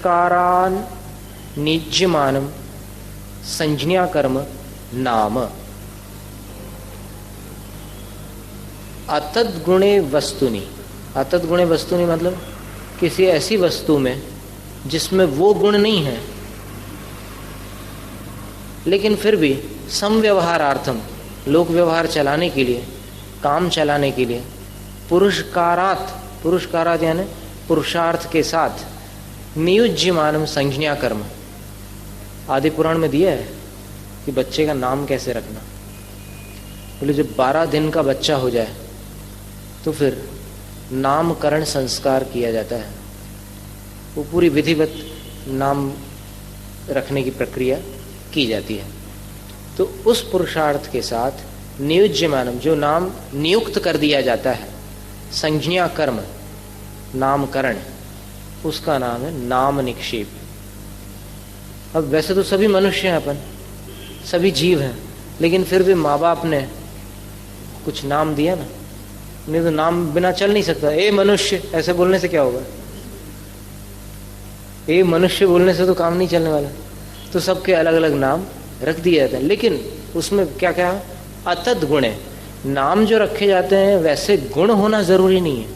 कारान निज्यमानम संज्ञा कर्म नाम। अतद्गुणे वस्तुनि, अतद्गुणे वस्तुनि मतलब किसी ऐसी वस्तु में जिसमें वो गुण नहीं है, लेकिन फिर भी समव्यवहारार्थम, लोक व्यवहार चलाने के लिए, काम चलाने के लिए, पुरुषकारात, पुरुषकारात यानी पुरुषार्थ के साथ, नियुज्यमानम संज्ञा कर्म। आदि पुराण में दिया है कि बच्चे का नाम कैसे रखना। बोले जब 12 दिन का बच्चा हो जाए तो फिर नामकरण संस्कार किया जाता है, वो पूरी विधिवत नाम रखने की प्रक्रिया की जाती है। तो उस पुरुषार्थ के साथ नियुज्यमानम, जो नाम नियुक्त कर दिया जाता है, संज्ञा कर्म नामकरण, उसका नाम है नाम निक्षेप। अब वैसे तो सभी मनुष्य हैं, अपन सभी जीव हैं, लेकिन फिर भी माँ बाप ने कुछ नाम दिया ना, नहीं तो नाम बिना चल नहीं सकता। ए मनुष्य ऐसे बोलने से क्या होगा, ए मनुष्य बोलने से तो काम नहीं चलने वाला। तो सबके अलग अलग नाम रख दिए जाते हैं, लेकिन उसमें क्या क्या अतद गुणे, नाम जो रखे जाते हैं वैसे गुण होना जरूरी नहीं है।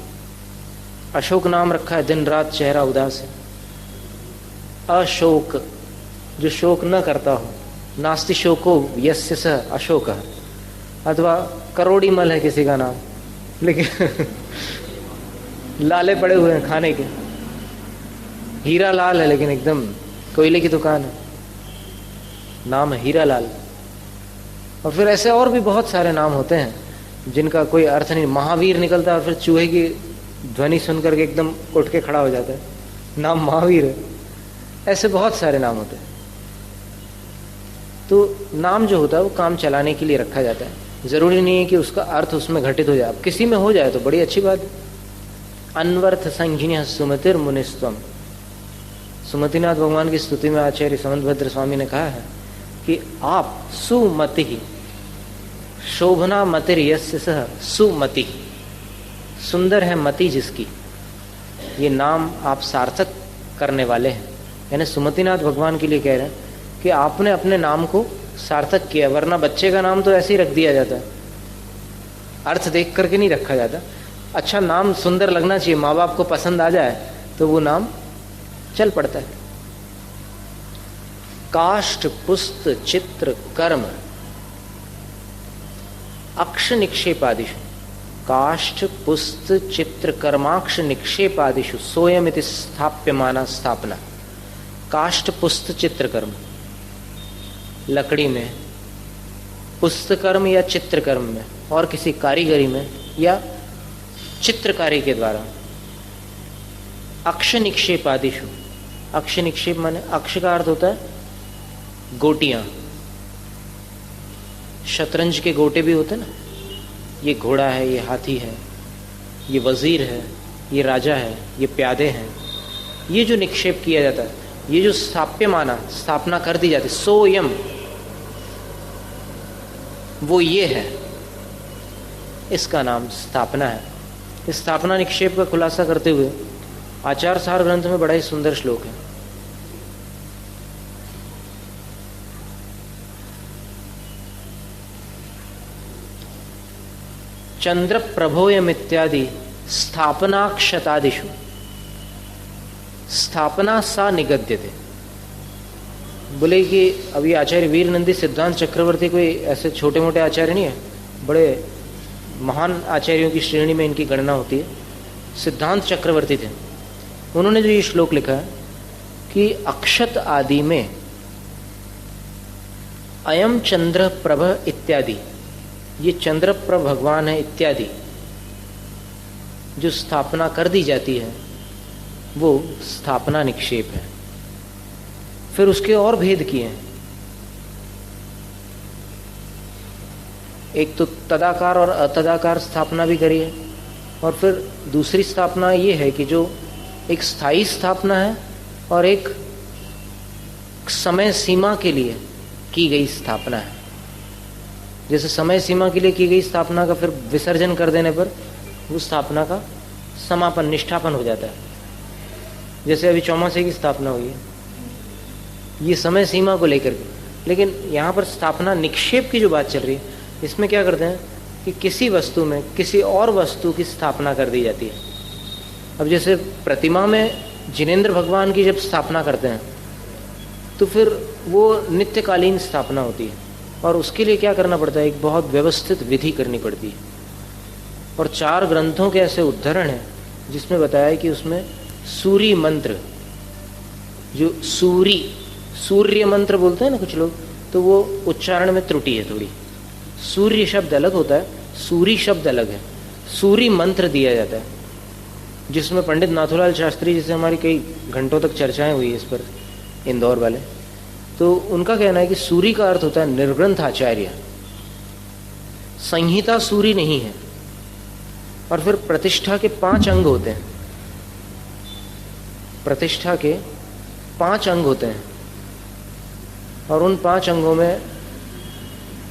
अशोक नाम रखा है, दिन रात चेहरा उदास है। अशोक, जो शोक न करता हो, नास्ति शोको यस्य स अशोक। अथवा करोड़ी मल है किसी का नाम, लेकिन लाले पड़े हुए हैं खाने के। हीरा लाल है लेकिन एकदम कोयले की दुकान है, नाम है हीरा लाल। और फिर ऐसे और भी बहुत सारे नाम होते हैं जिनका कोई अर्थ नहीं। महावीर निकलता है और फिर चूहे की ध्वनि सुन करके एकदम उठ के खड़ा हो जाता है, नाम महावीर है। ऐसे बहुत सारे नाम होते हैं। तो नाम जो होता है वो काम चलाने के लिए रखा जाता है, जरूरी नहीं है कि उसका अर्थ उसमें घटित हो जाए। अब किसी में हो जाए तो बड़ी अच्छी बात है। अन्वर्थ संज्ञ सुमतिर मुनिस्त्वम, सुमतिनाथ भगवान की स्तुति में आचार्य समंतभद्र स्वामी ने कहा है कि आप सुमति, शोभना मतिर यस्य सह सुमति, सुंदर है मति जिसकी, ये नाम आप सार्थक करने वाले हैं। यानी सुमतिनाथ भगवान के लिए कह रहे हैं कि आपने अपने नाम को सार्थक किया, वरना बच्चे का नाम तो ऐसे ही रख दिया जाता है, अर्थ देख करके नहीं रखा जाता। अच्छा नाम सुंदर लगना चाहिए, माँ बाप को पसंद आ जाए तो वो नाम चल पड़ता है। काष्ठ पुस्त चित्र कर्म अक्ष निक्षेपादिषु, काष्ठ पुस्त चित्र कर्माक्ष निक्षेपादिषु सोयमिति स्थाप्यमाना स्थापना। काष्ठ पुस्त चित्र कर्म, लकड़ी में, पुस्तकर्म या चित्रकर्म में, और किसी कारीगरी में या चित्रकारी के द्वारा। अक्ष निक्षेप आदिशु, अक्ष निक्षेप माने अक्ष का अर्थ होता है गोटियां। शतरंज के गोटे भी होते ना, ये घोड़ा है, ये हाथी है, ये वजीर है, ये राजा है, ये प्यादे हैं। ये जो निक्षेप किया जाता है, ये जो स्थाप्यमाना, स्थापना कर दी जाती, सोयम, वो ये है, इसका नाम स्थापना है। इस स्थापना निक्षेप का खुलासा करते हुए आचार सार ग्रंथ में बड़ा ही सुंदर श्लोक है। चंद्र प्रभोयम इत्यादि स्थापनाक्षतादिषु स्थापना सा निगद्यते। बोले कि अभी आचार्य वीर नंदी सिद्धांत चक्रवर्ती कोई ऐसे छोटे मोटे आचार्य नहीं है, बड़े महान आचार्यों की श्रेणी में इनकी गणना होती है। सिद्धांत चक्रवर्ती थे, उन्होंने जो ये श्लोक लिखा है कि अक्षत आदि में अयम चंद्र प्रभ इत्यादि, ये चंद्र प्रभ भगवान है इत्यादि, जो स्थापना कर दी जाती है वो स्थापना निक्षेप है। फिर उसके और भेद किए हैं। एक तो तदाकार और अतदाकार स्थापना भी करी है, और फिर दूसरी स्थापना ये है कि जो एक स्थायी स्थापना है और एक समय सीमा के लिए की गई स्थापना है। जैसे समय सीमा के लिए की गई स्थापना का फिर विसर्जन कर देने पर उस स्थापना का समापन, निष्ठापन हो जाता है। जैसे अभी चौमासे की स्थापना हुई है, ये समय सीमा को लेकर के। लेकिन यहाँ पर स्थापना निक्षेप की जो बात चल रही है, इसमें क्या करते हैं कि किसी वस्तु में किसी और वस्तु की स्थापना कर दी जाती है। अब जैसे प्रतिमा में जिनेंद्र भगवान की जब स्थापना करते हैं तो फिर वो नित्यकालीन स्थापना होती है, और उसके लिए क्या करना पड़ता है, एक बहुत व्यवस्थित विधि करनी पड़ती है। और 4 ग्रंथों के ऐसे उद्धरण हैं जिसमें बताया है कि उसमें सूर्य मंत्र, जो सूर्य मंत्र बोलते हैं ना कुछ लोग, तो वो उच्चारण में त्रुटि है थोड़ी। सूर्य शब्द अलग होता है, सूरी शब्द अलग है। सूर्य मंत्र दिया जाता है, जिसमें पंडित नाथूलाल शास्त्री, जिसे हमारी कई घंटों तक चर्चाएं हुई इस पर, इंदौर वाले, तो उनका कहना है कि सूरी का अर्थ होता है निर्ग्रंथ आचार्य, संहिता सूरी नहीं है। और फिर प्रतिष्ठा के 5 अंग होते हैं, प्रतिष्ठा के 5 अंग होते हैं, और उन 5 अंगों में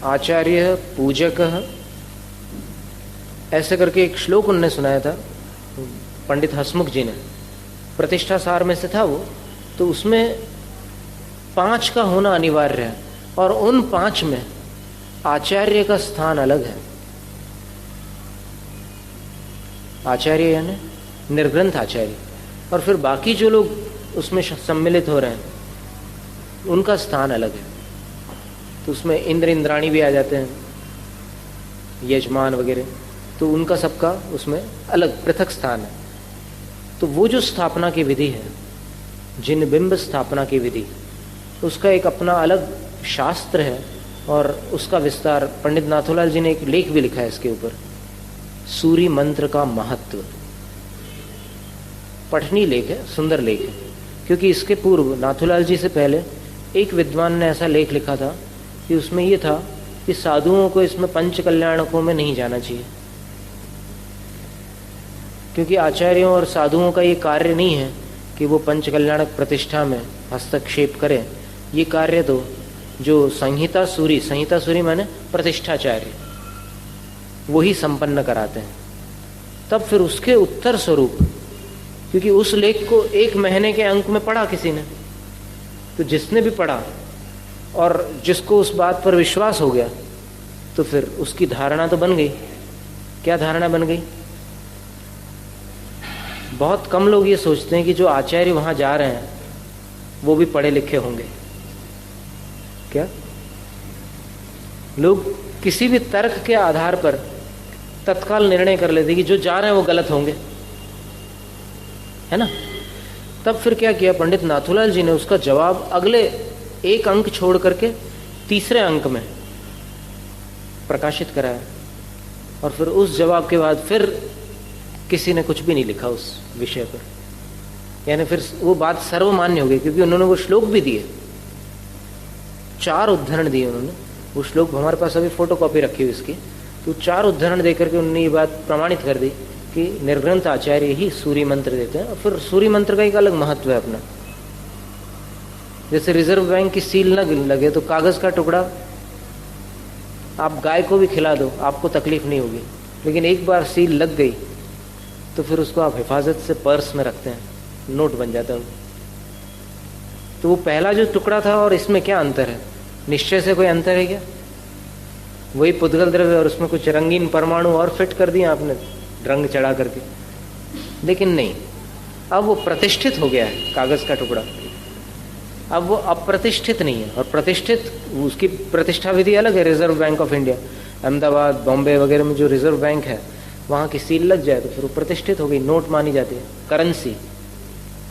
आचार्य, पूजक, ऐसे करके एक श्लोक उनने सुनाया था पंडित हसमुख जी ने, प्रतिष्ठा सार में से था वो, तो उसमें 5 का होना अनिवार्य है, और उन 5 में आचार्य का स्थान अलग है। आचार्य यानी निर्ग्रंथ आचार्य, और फिर बाकी जो लोग उसमें सम्मिलित हो रहे हैं उनका स्थान अलग है। तो उसमें इंद्र इंद्राणी भी आ जाते हैं, यजमान वगैरह, तो उनका सबका उसमें अलग पृथक स्थान है। तो वो जो स्थापना की विधि है, जिन बिंब स्थापना की विधि, उसका एक अपना अलग शास्त्र है, और उसका विस्तार पंडित नाथूलाल जी ने एक लेख भी लिखा है इसके ऊपर, सूर्य मंत्र का महत्व। पठनीय लेख है, सुंदर लेख है, क्योंकि इसके पूर्व नाथूलाल जी से पहले एक विद्वान ने ऐसा लेख लिखा था कि उसमें यह था कि साधुओं को इसमें पंच कल्याणकों में नहीं जाना चाहिए, क्योंकि आचार्यों और साधुओं का ये कार्य नहीं है कि वो पंच कल्याणक प्रतिष्ठा में हस्तक्षेप करें। ये कार्य तो जो संहिता सूरी माने प्रतिष्ठाचार्य, वही संपन्न कराते हैं। तब फिर उसके उत्तर स्वरूप, क्योंकि उस लेख को 1 महीने के अंक में पढ़ा किसी ने, तो जिसने भी पढ़ा और जिसको उस बात पर विश्वास हो गया, तो फिर उसकी धारणा तो बन गई। क्या धारणा बन गई? बहुत कम लोग ये सोचते हैं कि जो आचार्य वहां जा रहे हैं वो भी पढ़े लिखे होंगे। क्या लोग किसी भी तर्क के आधार पर तत्काल निर्णय कर लेते कि जो जा रहे हैं वो गलत होंगे, है ना? तब फिर क्या किया पंडित नाथूलाल जी ने, उसका जवाब अगले 1 अंक छोड़ करके 3रे अंक में प्रकाशित कराया, और फिर उस जवाब के बाद फिर किसी ने कुछ भी नहीं लिखा उस विषय पर। यानी फिर वो बात सर्वमान्य हो गई, क्योंकि उन्होंने वो श्लोक भी दिए, 4 उद्धरण दिए उन्होंने। वो श्लोक हमारे पास अभी फोटोकॉपी रखी हुई इसकी, तो 4 उद्धरण देकर के उन्होंने ये बात प्रमाणित कर दी कि निर्ग्रंथ आचार्य ही सूर्य मंत्र देते हैं। और फिर सूर्य मंत्र का एक अलग महत्व है अपना। जैसे रिजर्व बैंक की सील न लगे तो कागज का टुकड़ा आप गाय को भी खिला दो, आपको तकलीफ नहीं होगी, लेकिन एक बार सील लग गई तो फिर उसको आप हिफाजत से पर्स में रखते हैं, नोट बन जाता है। तो वो पहला जो टुकड़ा था और इसमें क्या अंतर है? निश्चय से कोई अंतर है क्या? वही पुद्गल द्रव्य और उसमें कुछ रंगीन परमाणु और फिट कर दिए आपने रंग चढ़ा करके, लेकिन नहीं, अब वो प्रतिष्ठित हो गया है कागज का टुकड़ा। अब वो अप्रतिष्ठित नहीं है, और प्रतिष्ठित उसकी प्रतिष्ठा विधि अलग है। Reserve bank of India, Ahmedabad, Bombay वगैरह में जो रिजर्व बैंक है वहाँ की सील लग जाए तो फिर वो प्रतिष्ठित हो गई, नोट मानी जाती है, करेंसी।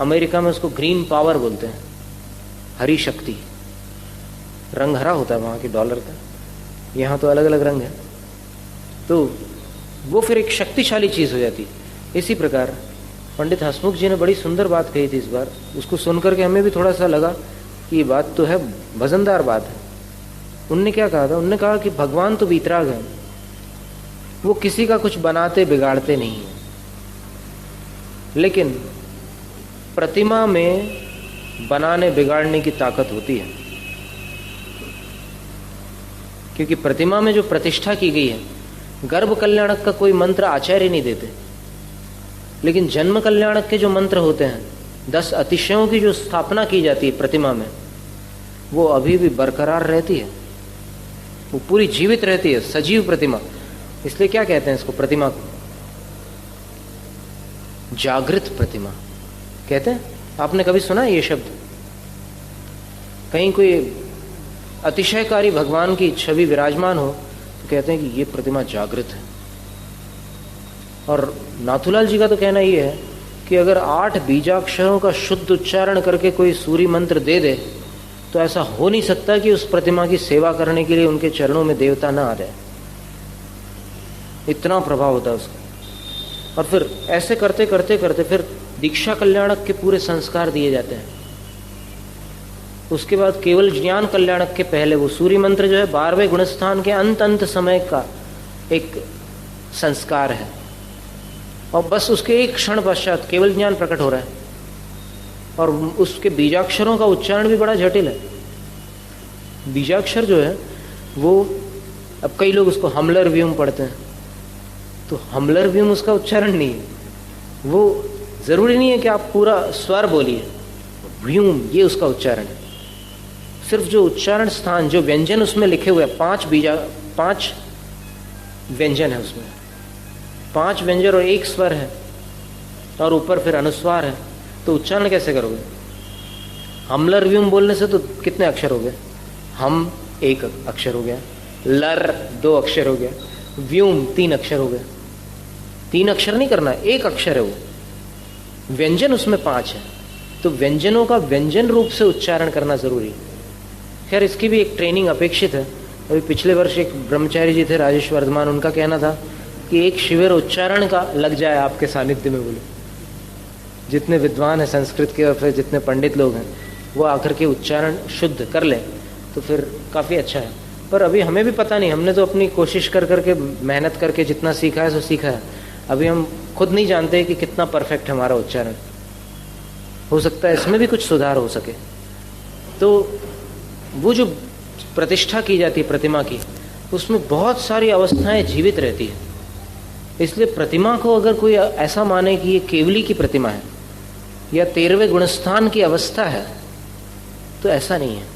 अमेरिका में उसको ग्रीन पावर बोलते हैं, हरी शक्ति, रंग हरा होता है वहाँ के डॉलर का, यहाँ तो अलग अलग रंग है, तो वो फिर एक शक्तिशाली चीज़ हो जाती है। इसी प्रकार पंडित हसमुख जी ने बड़ी सुंदर बात कही थी इस बार, उसको सुनकर के हमें भी थोड़ा सा लगा कि ये बात तो है, वजनदार बात है। उनने क्या कहा था? उनने कहा कि भगवान तो वीतराग है, वो किसी का कुछ बनाते बिगाड़ते नहीं है, लेकिन प्रतिमा में बनाने बिगाड़ने की ताकत होती है, क्योंकि प्रतिमा में जो प्रतिष्ठा की गई है, गर्भ कल्याणक का कोई मंत्र आचार्य नहीं देते, लेकिन जन्म कल्याणक के जो मंत्र होते हैं 10 अतिशयों की जो स्थापना की जाती है प्रतिमा में, वो अभी भी बरकरार रहती है, वो पूरी जीवित रहती है, सजीव प्रतिमा। इसलिए क्या कहते हैं इसको, प्रतिमा को जागृत प्रतिमा कहते हैं। आपने कभी सुना ये शब्द? कहीं कोई अतिशयकारी भगवान की छवि विराजमान हो तो कहते हैं कि ये प्रतिमा जागृत है। और नाथूलाल जी का तो कहना ये है कि अगर 8 बीजाक्षरों का शुद्ध उच्चारण करके कोई सूर्य मंत्र दे दे तो ऐसा हो नहीं सकता कि उस प्रतिमा की सेवा करने के लिए उनके चरणों में देवता ना आ जाए। इतना प्रभाव होता है उसका। और फिर ऐसे करते करते करते फिर दीक्षा कल्याणक के पूरे संस्कार दिए जाते हैं। उसके बाद केवल ज्ञान कल्याणक के पहले वो सूर्य मंत्र जो है 12वें गुणस्थान के अंत समय का एक संस्कार है, और बस उसके एक क्षण पश्चात केवल ज्ञान प्रकट हो रहा है। और उसके बीजाक्षरों का उच्चारण भी बड़ा जटिल है। बीजाक्षर जो है वो, अब कई लोग उसको हमलर व्यूम पढ़ते हैं, तो हमलर व्यूम उसका उच्चारण नहीं है। वो जरूरी नहीं है कि आप पूरा स्वर बोलिए, व्यूम ये उसका उच्चारण है। सिर्फ जो उच्चारण स्थान, जो व्यंजन उसमें लिखे हुए हैं, 5 व्यंजन है उसमें, 5 व्यंजन और 1 स्वर है, और ऊपर फिर अनुस्वार है। तो उच्चारण कैसे करोगे? हमलर व्यूम बोलने से तो कितने अक्षर हो गए? हम 1 अक्षर हो गया, लर 2 अक्षर हो गया, व्यूम 3 अक्षर हो गया। 3 अक्षर नहीं करना, 1 अक्षर है वो। व्यंजन उसमें 5 है, तो व्यंजनों का व्यंजन रूप से उच्चारण करना जरूरी है। खैर इसकी भी एक ट्रेनिंग अपेक्षित है। अभी पिछले वर्ष एक ब्रह्मचारी जी थे, राजेश वर्धमान, उनका कहना था कि एक शिविर उच्चारण का लग जाए आपके सानिध्य में। बोले जितने विद्वान हैं संस्कृत के और फिर जितने पंडित लोग हैं वो आकर के उच्चारण शुद्ध कर लें तो फिर काफ़ी अच्छा है। पर अभी हमें भी पता नहीं, हमने तो अपनी कोशिश कर करके मेहनत करके जितना सीखा है सो सीखा है। अभी हम खुद नहीं जानते कि कितना परफेक्ट है हमारा उच्चारण। हो सकता है इसमें भी कुछ सुधार हो सके। तो वो जो प्रतिष्ठा की जाती है प्रतिमा की, उसमें बहुत सारी अवस्थाएं जीवित रहती है। इसलिए प्रतिमा को अगर कोई ऐसा माने कि ये केवली की प्रतिमा है या 13वें गुणस्थान की अवस्था है, तो ऐसा नहीं है।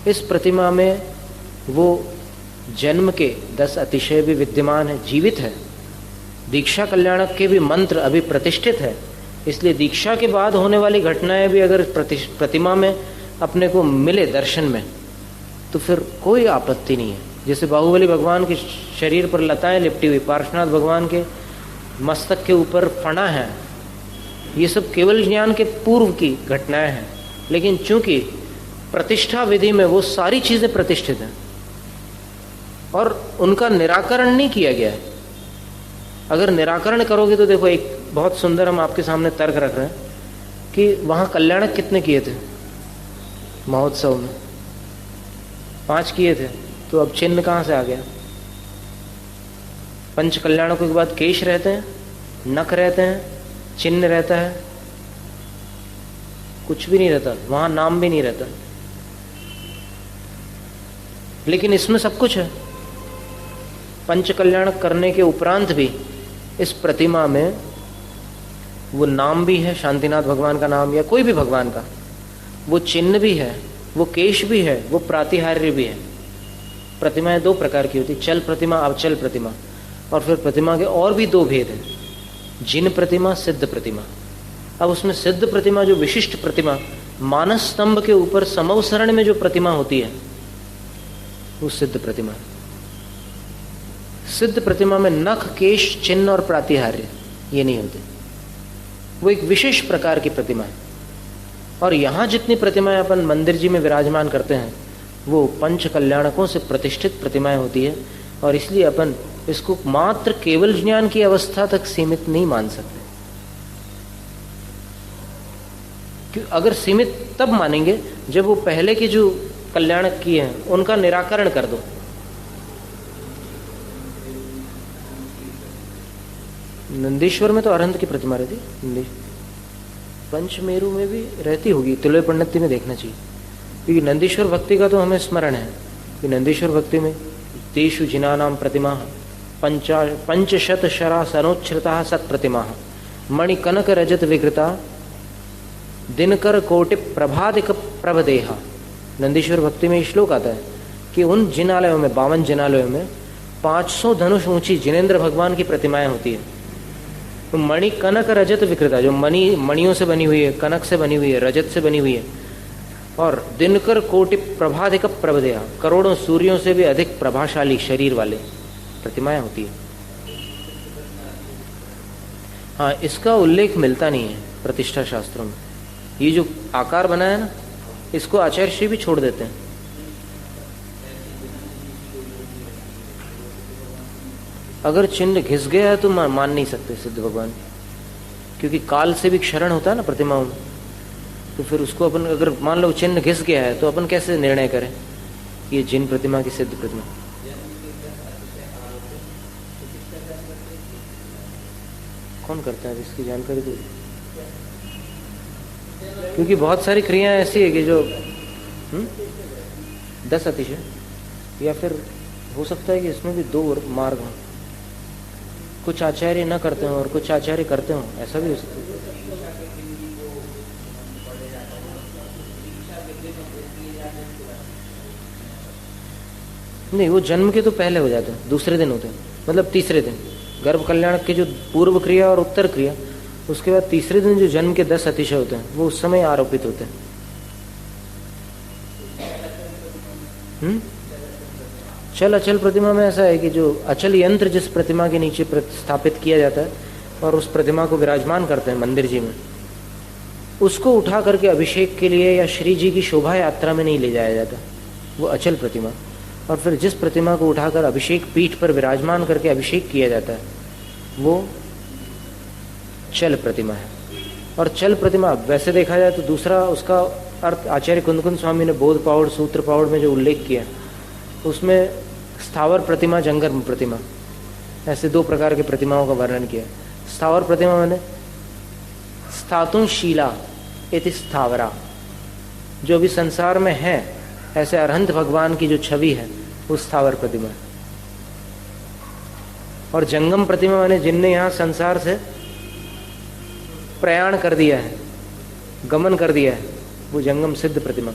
इस प्रतिमा में वो जन्म के 10 अतिशय भी विद्यमान है, जीवित है। दीक्षा कल्याणक के भी मंत्र अभी प्रतिष्ठित है। इसलिए दीक्षा के बाद होने वाली घटनाएं भी अगर प्रतिमा में अपने को मिले दर्शन में, तो फिर कोई आपत्ति नहीं है। जैसे बाहुबली भगवान के शरीर पर लताएं लिपटी हुई, पार्श्वनाथ भगवान के मस्तक के ऊपर फणा है, ये सब केवल ज्ञान के पूर्व की घटनाएं हैं। लेकिन चूंकि प्रतिष्ठा विधि में वो सारी चीजें प्रतिष्ठित हैं और उनका निराकरण नहीं किया गया है। अगर निराकरण करोगे तो देखो, एक बहुत सुंदर हम आपके सामने तर्क रख रहे हैं कि वहां कल्याणक कितने किए थे महोत्सव में? 5 किए थे, तो अब चिन्ह कहां से आ गया? पंच कल्याणकों के बाद केश रहते हैं, नख रहते हैं, चिन्ह रहता है, कुछ भी नहीं रहता, वहां नाम भी नहीं रहता। लेकिन इसमें सब कुछ है। पंच कल्याण करने के उपरांत भी इस प्रतिमा में वो नाम भी है, शांतिनाथ भगवान का नाम या कोई भी भगवान का, वो चिन्ह भी है, वो केश भी है, वो प्रातिहार्य भी है। प्रतिमाएं 2 प्रकार की होती, चल प्रतिमा, अचल प्रतिमा। और फिर प्रतिमा के और भी 2 भेद हैं, जिन प्रतिमा, सिद्ध प्रतिमा। अब उसमें सिद्ध प्रतिमा, जो विशिष्ट प्रतिमा, मानस स्तंभ के ऊपर समवसरण में जो प्रतिमा होती है, वो सिद्ध प्रतिमा। सिद्ध प्रतिमा में नख, केश, चिन्ह और प्रातिहार्य ये नहीं होते। वो एक विशेष प्रकार की प्रतिमा है। और यहां जितनी प्रतिमाएं अपन मंदिर जी में विराजमान करते हैं वो पंच कल्याणकों से प्रतिष्ठित प्रतिमाएं होती है। और इसलिए अपन इसको मात्र केवल ज्ञान की अवस्था तक सीमित नहीं मान सकते। अगर सीमित तब मानेंगे जब वो पहले के जो कल्याणक किए हैं उनका निराकरण कर दो। नंदीश्वर में तो अरहंत की प्रतिमा रहती, पंचमेरु में भी रहती होगी, तिलय पंडिती में देखना चाहिए। क्योंकि नंदीश्वर भक्ति का तो हमें स्मरण है कि नंदीश्वर भक्ति में तेषु जिनानां प्रतिमा पंचशत शरा सनोच्छ्रिता सत प्रतिमा मणि कनक रजत विकृता दिनकर कोटि प्रभादिक प्रभदेहा। नंदीश्वर भक्ति में श्लोक आता है कि उन जिनालयों में, 52 जिनालयों में 500 धनुष ऊंची जिनेन्द्र भगवान की प्रतिमाएं होती है। तो मणि कनक रजत विकृता, जो मणियों से बनी हुई है, कनक से बनी हुई है, रजत से बनी हुई है, और दिनकर कोटि प्रभाधिक प्रभदेहा, करोड़ों सूर्यों से भी अधिक प्रभाशाली शरीर वाले प्रतिमाएं होती है। हाँ, इसका उल्लेख मिलता नहीं है प्रतिष्ठा शास्त्रों में। ये जो आकार बनाया है ना, इसको आचार्य श्री भी छोड़ देते हैं। अगर चिन्ह घिस गया है तो मान नहीं सकते सिद्ध भगवान, क्योंकि काल से भी क्षरण होता है ना प्रतिमाओं में। तो फिर उसको अपन, अगर मान लो चिन्ह घिस गया है, तो अपन कैसे निर्णय करें ये जिन प्रतिमा की सिद्ध प्रतिमा? कौन करता है इसकी जानकारी दो, क्योंकि बहुत सारी क्रियाएं ऐसी है कि जो 10 अतिशय, या फिर हो सकता है कि इसमें भी 2 मार्ग हों, कुछ आचार्य न करते हो और कुछ आचार्य करते हो, ऐसा भी हो सकता है। नहीं, वो जन्म के तो पहले हो जाते हैं, दूसरे दिन होते हैं, मतलब तीसरे दिन गर्भ कल्याण के जो पूर्व क्रिया और उत्तर क्रिया, उसके बाद तीसरे दिन जो जन्म के 10 अतिशय होते हैं, वो उस समय आरोपित होते हैं। चल अचल प्रतिमा में ऐसा है कि जो अचल यंत्र जिस प्रतिमा के नीचे स्थापित किया जाता है और उस प्रतिमा को विराजमान करते हैं मंदिर जी में, उसको उठा करके अभिषेक के लिए या श्री जी की शोभा यात्रा में नहीं ले जाया जाता, वो अचल प्रतिमा। और फिर जिस प्रतिमा को उठाकर अभिषेक पीठ पर विराजमान करके अभिषेक किया जाता है, वो चल प्रतिमा है। और चल प्रतिमा वैसे देखा जाए तो दूसरा उसका अर्थ आचार्य कुंदकुंद स्वामी ने बोध पावड़, सूत्र पावड़ में जो उल्लेख किया, उसमें स्थावर प्रतिमा, जंगम प्रतिमा, ऐसे 2 प्रकार के प्रतिमाओं का वर्णन किया। स्थावर प्रतिमा मैंने स्थातुं शीला इति स्थावरा, जो अभी संसार में है, ऐसे अरहंत भगवान की जो छवि है, वो स्थावर प्रतिमा है। और जंगम प्रतिमा मैंने जिनने यहाँ संसार से प्रयाण कर दिया है, गमन कर दिया है, वो जंगम सिद्ध प्रतिमा,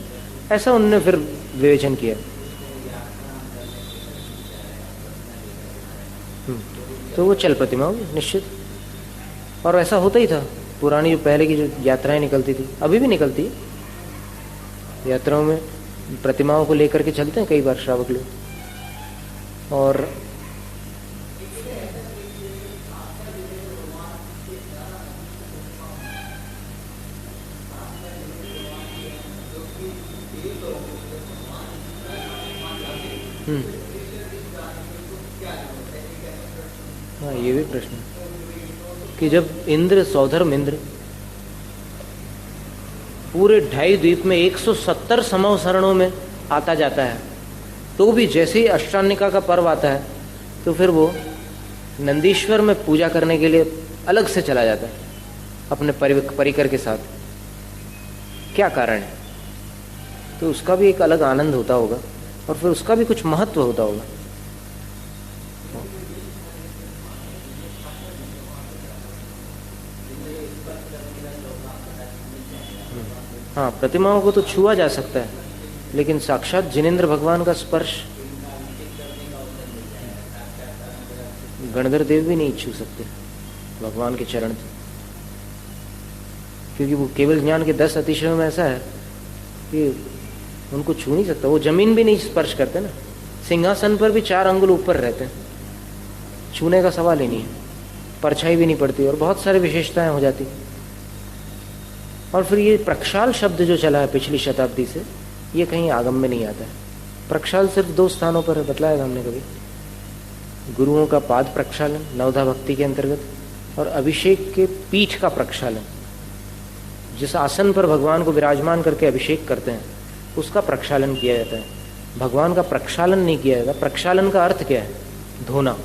ऐसा उनने फिर विवेचन किया। तो वो चल प्रतिमा होगी निश्चित। और ऐसा होता ही था, पुरानी जो पहले की जो यात्राएं निकलती थी, अभी भी निकलती है, यात्राओं में प्रतिमाओं को लेकर के चलते हैं कई बार श्रावक लोग। और हाँ, ये भी प्रश्न है कि जब इंद्र, सौधर्म इंद्र पूरे 2.5 द्वीप में 170 समवसरणों में आता जाता है, तो भी जैसे ही अष्टानिका का पर्व आता है, तो फिर वो नंदीश्वर में पूजा करने के लिए अलग से चला जाता है अपने परिकर के साथ। क्या कारण है? तो उसका भी एक अलग आनंद होता होगा और फिर उसका भी कुछ महत्व होता होगा। हाँ, प्रतिमाओं को तो छुआ जा सकता है, लेकिन साक्षात जिनेन्द्र भगवान का स्पर्श गणधर देव भी नहीं छू सकते भगवान के चरण, क्योंकि वो केवल ज्ञान के 10 अतिशयों में ऐसा है कि उनको छू नहीं सकता। वो जमीन भी नहीं स्पर्श करते ना, सिंहासन पर भी 4 अंगुल ऊपर रहते हैं, छूने का सवाल ही नहीं है, परछाई भी नहीं पड़ती और बहुत सारी विशेषताएं हो जाती। और फिर ये प्रक्षाल शब्द जो चला है पिछली शताब्दी से, ये कहीं आगम में नहीं आता है। प्रक्षाल सिर्फ 2 स्थानों पर बतलाया था हमने कभी, गुरुओं का पाद प्रक्षालन नवधा भक्ति के अंतर्गत, और अभिषेक के पीठ का प्रक्षालन, जिस आसन पर भगवान को विराजमान करके अभिषेक करते हैं उसका प्रक्षालन किया जाता है। भगवान का प्रक्षालन नहीं किया जाता। प्रक्षालन का अर्थ क्या है? धोना।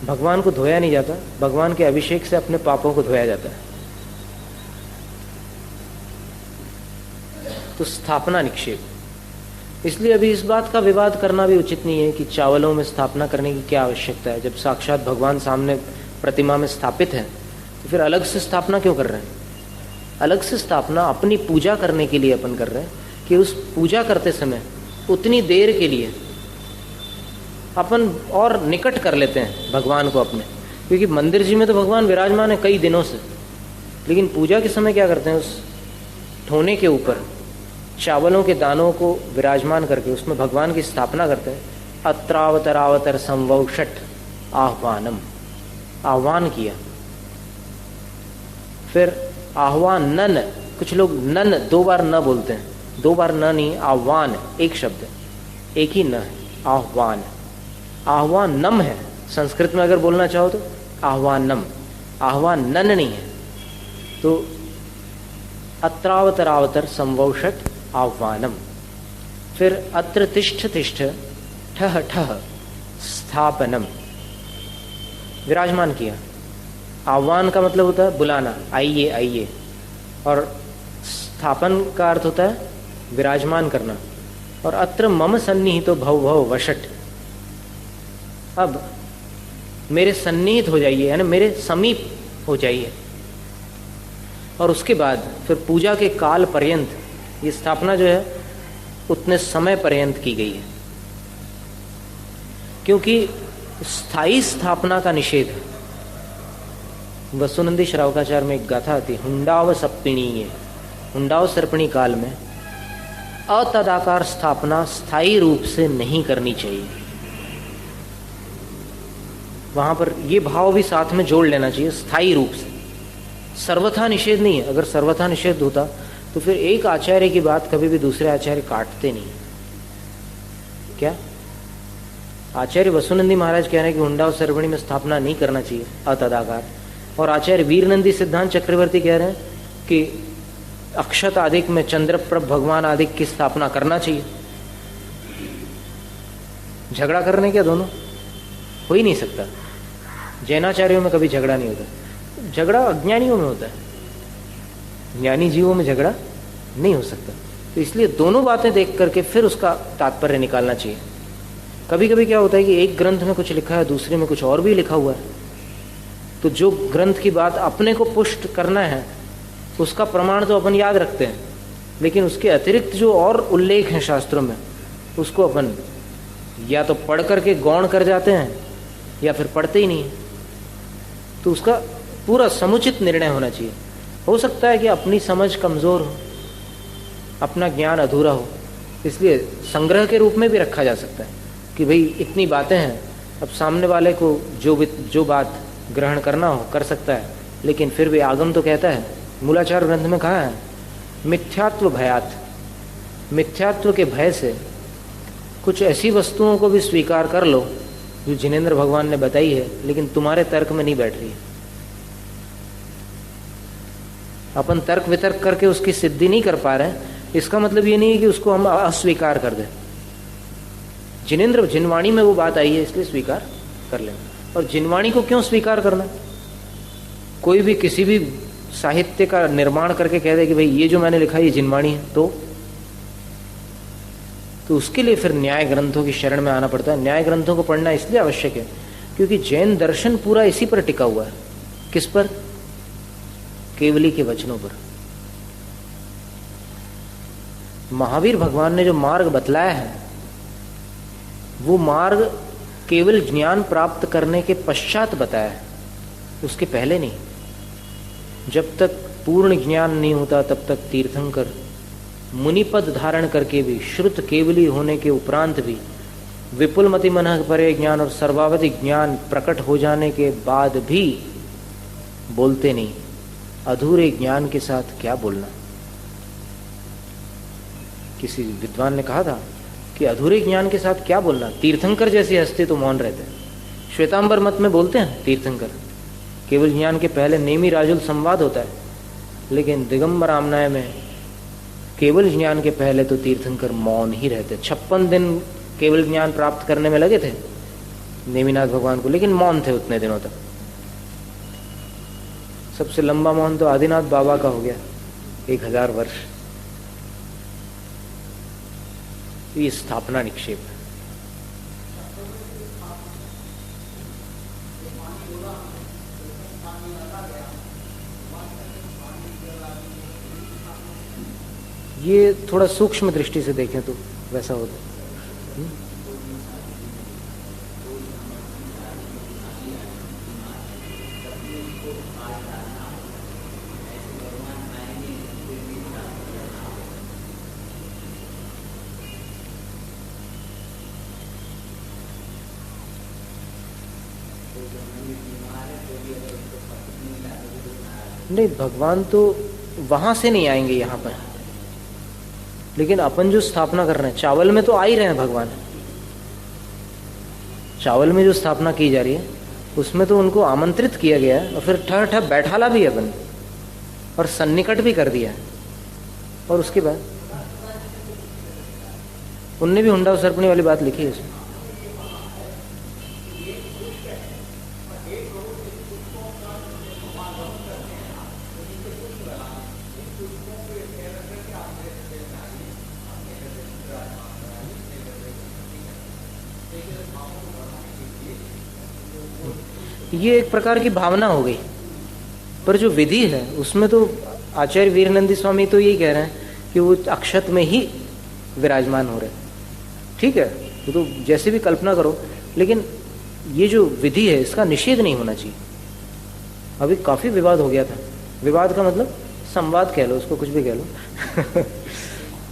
भगवान को धोया नहीं जाता, भगवान के अभिषेक से अपने पापों को धोया जाता है। तो स्थापना निक्षेप, इसलिए अभी इस बात का विवाद करना भी उचित नहीं है कि चावलों में स्थापना करने की क्या आवश्यकता है। जब साक्षात भगवान सामने प्रतिमा में स्थापित है तो फिर अलग से स्थापना क्यों कर रहे हैं? अलग से स्थापना अपनी पूजा करने के लिए अपन कर रहे हैं कि उस पूजा करते समय उतनी देर के लिए अपन और निकट कर लेते हैं भगवान को अपने, क्योंकि मंदिर जी में तो भगवान विराजमान है कई दिनों से, लेकिन पूजा के समय क्या करते हैं, उस ठोने के ऊपर चावलों के दानों को विराजमान करके उसमें भगवान की स्थापना करते हैं। अत्रावतरावतर संवौषट आह्वानम, आह्वान किया। फिर आह्वान नन, कुछ लोग नन 2 बार न बोलते हैं, 2 बार न नहीं, आह्वान एक शब्द है, एक ही न है, आह्वान। आह्वानम है संस्कृत में अगर बोलना चाहो तो आह्वानम, आह्वान नन नहीं है। तो अत्रावतरावतर संवौषट आह्वानम। फिर अत्र तिष्ठ तिष्ठ ठह ठह स्थापनम, विराजमान किया। आह्वान का मतलब होता है बुलाना, आइए आइए, और स्थापन का अर्थ होता है विराजमान करना। और अत्र मम सन्निहितो भव भव वशट, अब मेरे सन्निहित हो जाइए, यानी मेरे समीप हो जाइए। और उसके बाद फिर पूजा के काल पर्यंत, ये स्थापना जो है उतने समय पर्यंत की गई है, क्योंकि स्थायी स्थापना का निषेध है। वसुनंदी श्रावकाचार्य में एक गाथा आती, हुंडाव सप्पिणीय, हुंडाव सर्पणी काल में अतदाकार स्थापना स्थायी रूप से नहीं करनी चाहिए। वहां पर ये भाव भी साथ में जोड़ लेना चाहिए, स्थायी रूप से। सर्वथा निषेध नहीं है, अगर सर्वथा निषेध होता तो फिर एक आचार्य की बात कभी भी दूसरे आचार्य काटते नहीं। क्या आचार्य वसुनंदी महाराज कह रहे हैं कि हुंडाव सर्वणी में स्थापना नहीं करना चाहिए अतदाकार, और आचार्य वीरनंदी सिद्धांत चक्रवर्ती कह रहे हैं कि अक्षत आदिक में चंद्रप्रभ भगवान आदिक की स्थापना करना चाहिए। झगड़ा करने क्या दोनों हो ही नहीं सकता। जैनाचार्यों में कभी झगड़ा नहीं होता, झगड़ा अज्ञानियों में होता है, ज्ञानी जीवों में झगड़ा नहीं हो सकता। तो इसलिए दोनों बातें देख करके फिर उसका तात्पर्य निकालना चाहिए। कभी कभी क्या होता है कि एक ग्रंथ में कुछ लिखा है, दूसरे में कुछ और भी लिखा हुआ है, तो जो ग्रंथ की बात अपने को पुष्ट करना है उसका प्रमाण तो अपन याद रखते हैं, लेकिन उसके अतिरिक्त जो और उल्लेख हैं शास्त्रों में उसको अपन या तो पढ़ करके गौण कर जाते हैं या फिर पढ़ते ही नहीं है। तो उसका पूरा समुचित निर्णय होना चाहिए। हो सकता है कि अपनी समझ कमज़ोर हो, अपना ज्ञान अधूरा हो, इसलिए संग्रह के रूप में भी रखा जा सकता है कि भाई इतनी बातें हैं, अब सामने वाले को जो बात ग्रहण करना हो कर सकता है, लेकिन फिर भी आगम तो कहता है, मूलाचार ग्रंथ में कहा है, मिथ्यात्व भयात, मिथ्यात्व के भय से कुछ ऐसी वस्तुओं को भी स्वीकार कर लो जो जिनेंद्र भगवान ने बताई है लेकिन तुम्हारे तर्क में नहीं बैठ रही है। अपन तर्क वितर्क करके उसकी सिद्धि नहीं कर पा रहे हैं, इसका मतलब ये नहीं है कि उसको हम अस्वीकार कर दें। जिनेंद्र जिनवाणी में वो बात आई है इसलिए स्वीकार कर लें। और जिनवाणी को क्यों स्वीकार करना? कोई भी किसी भी साहित्य का निर्माण करके कह दे कि भाई ये जो मैंने लिखा है ये जिनवाणी है, तो उसके लिए फिर न्याय ग्रंथों की शरण में आना पड़ता है। न्याय ग्रंथों को पढ़ना इसलिए आवश्यक है क्योंकि जैन दर्शन पूरा इसी पर टिका हुआ है। किस पर? केवली के वचनों पर। महावीर भगवान ने जो मार्ग बतलाया है वो मार्ग केवल ज्ञान प्राप्त करने के पश्चात बताया है, उसके पहले नहीं। जब तक पूर्ण ज्ञान नहीं होता तब तक तीर्थंकर मुनिपद धारण करके भी, श्रुत केवली होने के उपरांत भी, विपुलमति मनः परे ज्ञान और सर्वावधि ज्ञान प्रकट हो जाने के बाद भी बोलते नहीं। अधूरे ज्ञान के साथ क्या बोलना? किसी विद्वान ने कहा था कि अधूरे ज्ञान के साथ क्या बोलना। तीर्थंकर जैसे हस्ती तो मौन रहते हैं। श्वेतांबर मत में बोलते हैं तीर्थंकर, केवल ज्ञान के पहले नेमी राजुल संवाद होता है, लेकिन दिगंबर आमनाय में केवल ज्ञान के पहले तो तीर्थंकर मौन ही रहते। 56 दिन केवल ज्ञान प्राप्त करने में लगे थे नेमिनाथ भगवान को, लेकिन मौन थे उतने दिनों तक। सबसे लंबा मौन तो आदिनाथ बाबा का हो गया, 1000 वर्ष। ये स्थापना निक्षेप है। ये थोड़ा सूक्ष्म दृष्टि से देखें तो वैसा होता। नहीं, भगवान तो वहां से नहीं आएंगे यहाँ पर, लेकिन अपन जो स्थापना कर रहे हैं, चावल में तो आ ही रहे हैं भगवान। चावल में जो स्थापना की जा रही है उसमें तो उनको आमंत्रित किया गया है और फिर ठह ठह बैठाला भी है अपन, और सन्निकट भी कर दिया है। और उसके बाद उनने भी हुंडा उसर्पणी वाली बात लिखी है उसमें। ये एक प्रकार की भावना हो गई, पर जो विधि है उसमें तो आचार्य वीरनंदी स्वामी तो यही कह रहे हैं कि वो अक्षत में ही विराजमान हो रहे हैं। ठीक है, वो तो जैसे भी कल्पना करो, लेकिन ये जो विधि है इसका निषेध नहीं होना चाहिए। अभी काफी विवाद हो गया था। विवाद का मतलब संवाद कह लो, उसको कुछ भी कह लो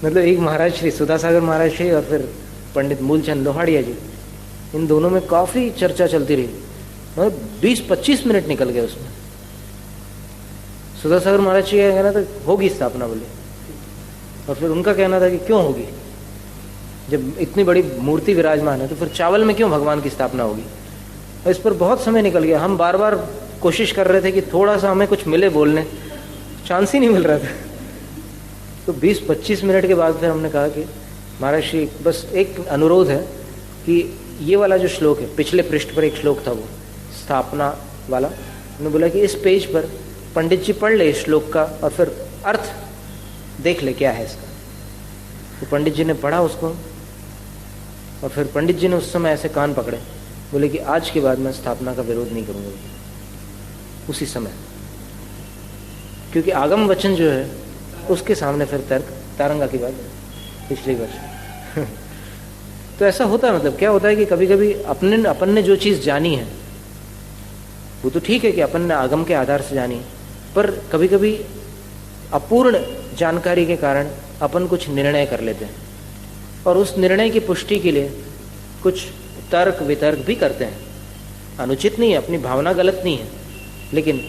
मतलब एक महाराज श्री सुधासागर महाराज श्री और फिर पंडित मूलचंद लोहाड़िया जी, इन दोनों में काफी चर्चा चलती रही। 20-25 मिनट निकल गए उसमें। सुधासागर महाराज जी का कहना था होगी स्थापना बोले, और फिर उनका कहना था कि क्यों होगी, जब इतनी बड़ी मूर्ति विराजमान है तो फिर चावल में क्यों भगवान की स्थापना होगी। और इस पर बहुत समय निकल गया। हम बार बार कोशिश कर रहे थे कि थोड़ा सा हमें कुछ मिले बोलने, चांस ही नहीं मिल रहा था। तो 20-25 मिनट के बाद फिर हमने कहा कि महाराज श्री बस एक अनुरोध है कि ये वाला जो श्लोक है, पिछले पृष्ठ पर एक श्लोक था वो स्थापना वाला, उन्होंने बोला कि इस पेज पर पंडित जी पढ़ ले इस श्लोक का और फिर अर्थ देख ले क्या है इसका। तो पंडित जी ने पढ़ा उसको, और फिर पंडित जी ने उस समय ऐसे कान पकड़े, बोले कि आज के बाद मैं स्थापना का विरोध नहीं करूंगा उसी समय, क्योंकि आगम वचन जो है उसके सामने फिर तर्क तारंगा की बात पिछले वर्ष तो ऐसा होता है। मतलब क्या होता है कि कभी कभी अपन ने जो चीज़ जानी है वो तो ठीक है कि अपन ने आगम के आधार से जानी है, पर कभी कभी अपूर्ण जानकारी के कारण अपन कुछ निर्णय कर लेते हैं, और उस निर्णय की पुष्टि के लिए कुछ तर्क वितर्क भी करते हैं। अनुचित नहीं है, अपनी भावना गलत नहीं है, लेकिन